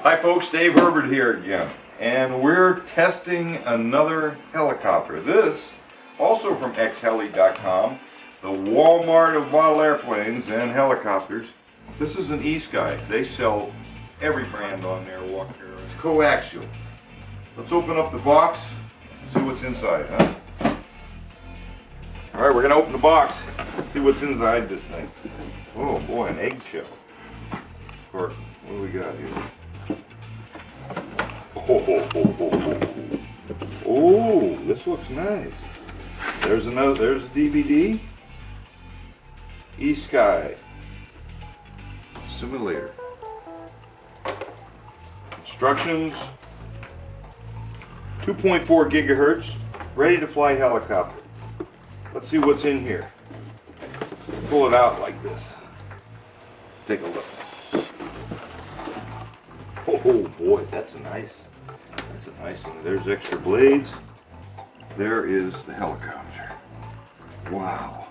Hi folks, Dave Herbert here again, and we're testing another helicopter. This, also from heli.com, the Walmart of model airplanes and helicopters. This is an Esky. They sell every brand on there. It's Co-axial. Let's open up the box and see what's inside, huh? Alright, we're going to open the box and see what's inside this thing. Oh boy, an eggshell. Of course, what do we got here? Oh, this looks nice. There's a DVD. Esky simulator. Instructions. 2.4 gigahertz. Ready to fly helicopter. Let's see what's in here. Pull it out like this. Take a look. Oh boy, that's a nice one. There's extra blades. There is the helicopter. Wow.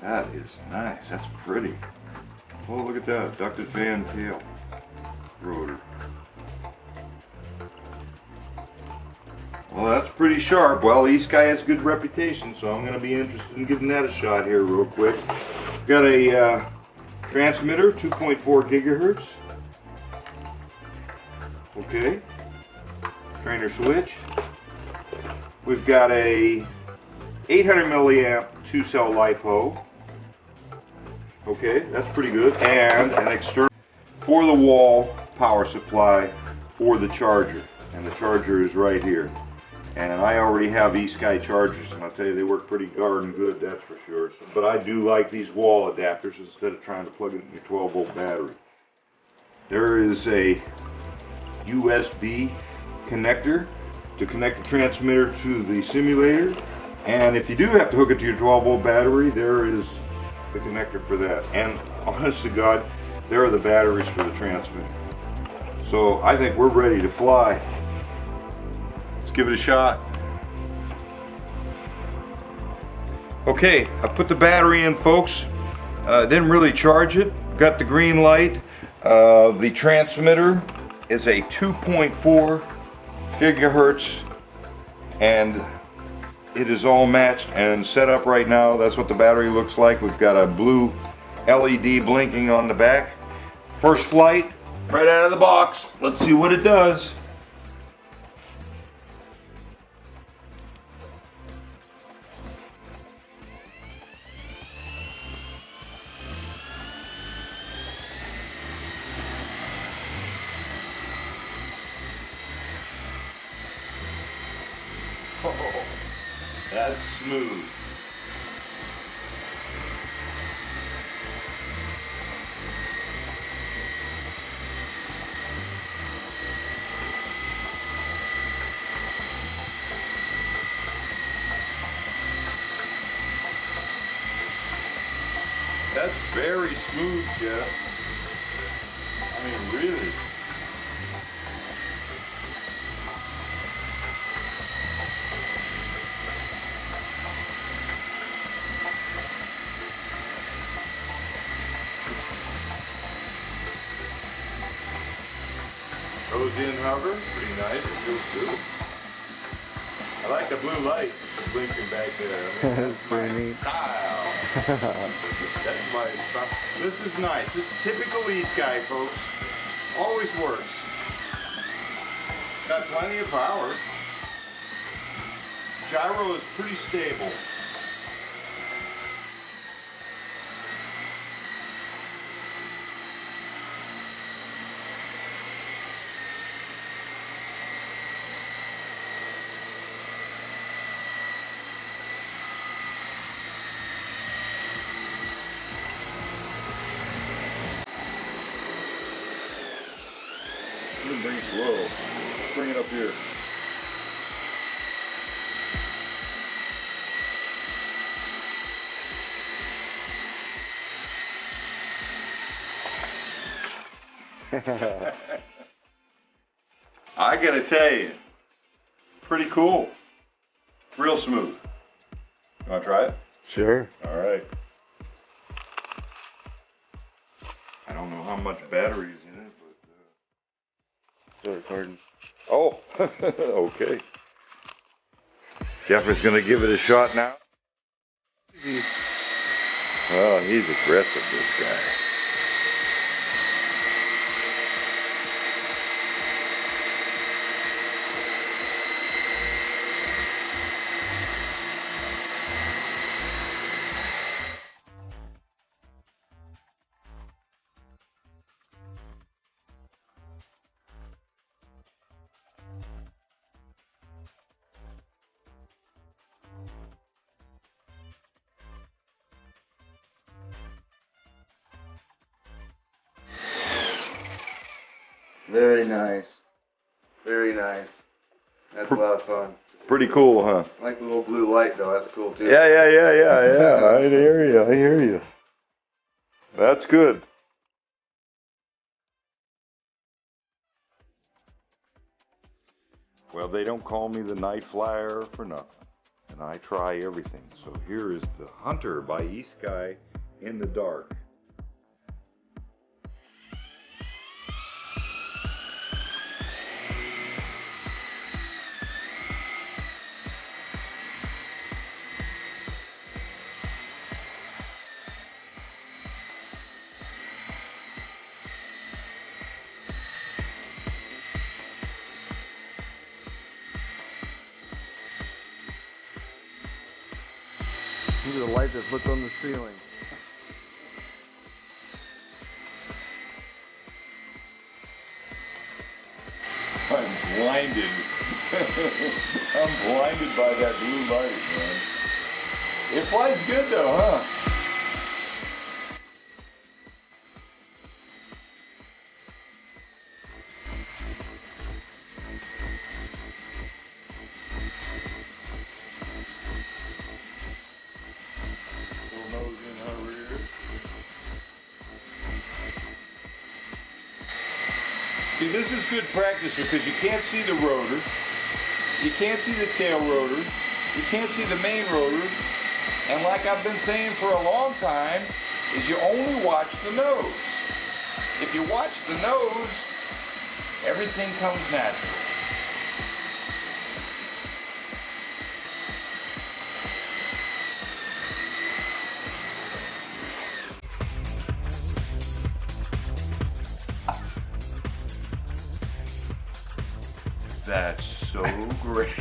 That is nice. That's pretty. Oh, look at that. Ducted fan tail. Rotor. Well, that's pretty sharp. Well, Esky has a good reputation, so I'm going to be interested in giving that a shot here real quick. Got a transmitter, 2.4 gigahertz. Okay. Trainer switch. We've got a 800 milliamp 2-cell LiPo. Okay, that's pretty good. And an external for the wall power supply for the charger. And the charger is right here. And I already have Esky chargers, and I'll tell you, they work pretty darn good, that's for sure. So, but I do like these wall adapters instead of trying to plug it in your 12-volt battery. There is a USB connector to connect the transmitter to the simulator, and if you do have to hook it to your 12-volt battery, there is the connector for that. And honest to God, there are the batteries for the transmitter. So I think we're ready to fly. Let's give it a shot. Okay, I put the battery in, folks. Didn't really charge it. Got the green light. The transmitter is a 2.4 gigahertz, and it is all matched and set up right now. That's what the battery looks like. We've got a blue LED blinking on the back. First flight, right out of the box. Let's see what it does. Oh, that's smooth. That's very smooth, Jeff. I mean, really. Goes in hover, pretty nice, it feels good. I like the blue light blinking back there. I mean, that's my style. That's my style. This is nice. This is typical Esky, folks. Always works. Got plenty of power. Gyro is pretty stable. Bring it low. Bring it up here. I gotta tell you, pretty cool. Real smooth. You wanna try it? Sure. All right. I don't know how much battery's in it, but still recording. Oh, okay. Jeffrey's going to give it a shot now. Oh, he's aggressive, this guy. Very nice. Very nice. That's a lot of fun. Pretty cool, huh? I like the little blue light though, that's cool too. Yeah. I hear you. That's good. Well, they don't call me the NightFlyyer for nothing. And I try everything. So here is the Hunter by Esky in the dark. Look at the light that puts on the ceiling. I'm blinded. I'm blinded by that blue light, man. It flies good though, huh? Little nose in her rear. See, this is good practice because you can't see the rotor, you can't see the tail rotor, you can't see the main rotor, and like I've been saying for a long time, is you only watch the nose. If you watch the nose, everything comes natural. That's so great.